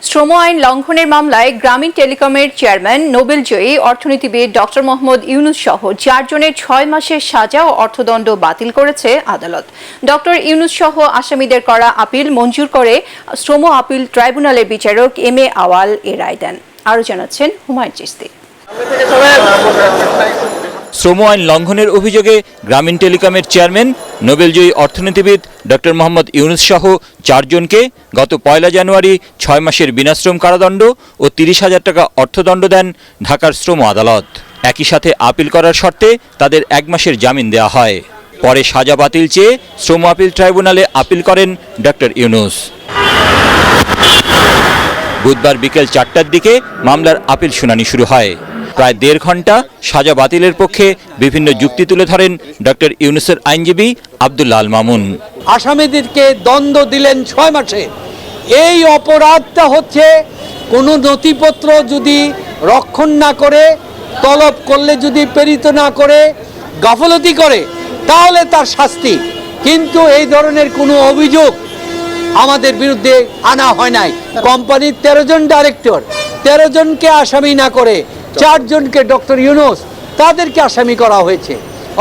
শ্রম আইন লঙ্ঘনের মামলায় গ্রামীণ টেলিকমের চেয়ারম্যান নোবেলজয়ী অর্থনীতিবিদ ডক্টর মোহাম্মদ ইউনুস সহ 4 জনের 6 মাসের সাজা ও অর্থদণ্ড বাতিল করেছে আদালত। ডক্টর ইউনুস সহ আসামিদের করা আপিল মঞ্জুর করে শ্রম আপিল ট্রাইব্যুনালের বিচারক এম এ আওয়াল এ রায় দেন। আরও জানাচ্ছেন হুমায়ুন চিশতি। শ্রম আইন লঙ্ঘনের অভিযোগে গ্রামীণ টেলিকমের চেয়ারম্যান নোবেলজয়ী অর্থনীতিবিদ ডক্টর মোহাম্মদ ইউনুস সহ 4 জনকে গত 1 জানুয়ারি 6 মাসের বিনাশ্রম কারাদণ্ড ও 30,000 টাকা অর্থদণ্ড দেন ঢাকার শ্রম আদালত। একই সাথে আপিল করার শর্তে তাদের 1 মাসের জামিন দেওয়া হয়। পরে সাজা বাতিল চেয়ে শ্রম আপিল ট্রাইব্যুনালে আপিল করেন ডক্টর ইউনুস। বুধবার বিকেল 4টার দিকে মামলার আপিল শুনানি শুরু হয়। প্রায় 1.5 ঘন্টা সাজা বাতিলের পক্ষে বিভিন্ন যুক্তি তুলে ধরেন ডক্টর ইউনুসের আইনজীবী আব্দুল্লাহ আল মামুন। আসামিদেরকে দণ্ড দিলেন 6 মাসে। এই অপরাধটা হচ্ছে কোনো নথিপত্র যদি রক্ষণ না করে, তলব করলে যদি প্রেরিত না করে, গাফলতি করে, তাহলে তার শাস্তি। কিন্তু এই ধরনের কোনো অভিযোগ আমাদের বিরুদ্ধে আনা হয় নাই। কোম্পানির 13 জন ডাইরেক্টর, 13 জনকে আসামি না করে 4 জনকে ডক্টর ইউনুস তাদেরকে আসামি করা হয়েছে।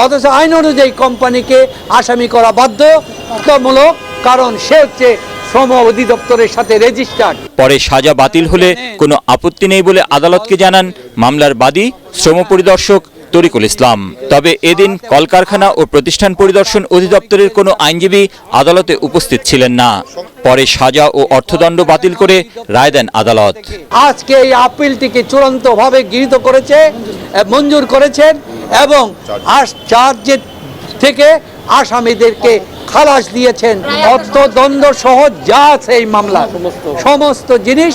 অথচ আইন অনুযায়ী কোম্পানিকে আসামি করা বাধ্যতামূলক, কারণ সে হচ্ছে শ্রম অধিদপ্তরের সাথে রেজিস্টার্ড। পরে সাজা বাতিল হলে কোনো আপত্তি নেই বলে আদালতকে জানান মামলার বাদী শ্রম পরিদর্শক তরিকুল ইসলাম। তবে এদিন কলকারখানা ও প্রতিষ্ঠান পরিদর্শন অধিদপ্তরের কোনো আইনজীবী আদালতে উপস্থিত ছিলেন না। পরে সাজা ও অর্থদণ্ড বাতিল করে রায় দেন আদালত। আজকে এই আপিলটিকে চূড়ান্তভাবে গৃহীত করেছে, মঞ্জুর করেছেন এবং চার্জের থেকে আসামিদেরকে খালাস দিয়েছেন। অর্থদণ্ড সহ যা আছে এই মামলা সমস্ত জিনিস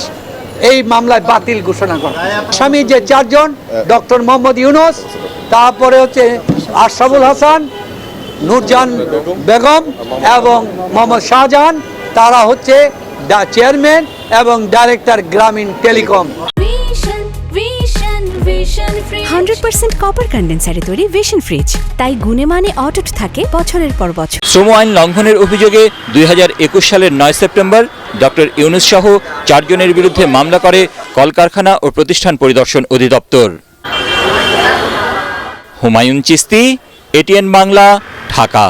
এই মামলায় বাতিল ঘোষণা করা। আসামি যে 4 জন, ডক্টর মোহাম্মদ ইউনুস, তারপরে হচ্ছে আশরাফুল হাসান, নূরজাহান বেগম এবং মোহাম্মদ শাহজাহান, তারা হচ্ছে চেয়ারম্যান এবং ডাইরেক্টর গ্রামীণ টেলিকম। 100% কপার কন্ডেন্সারে তৈরি ভিশন ফ্রিজ, তাই গুণে মানে অটুট থাকে বছরের পর বছর। শ্রম আইন লঙ্ঘনের অভিযোগে 2021 সালের 9 সেপ্টেম্বর ডক্টর ইউনুস সহ 4 জনের বিরুদ্ধে মামলা করে কলকারখানা ও প্রতিষ্ঠান পরিদর্শন অধিদপ্তর। হুমায়ুন চিশতি, এটিএন বাংলা, ঢাকা।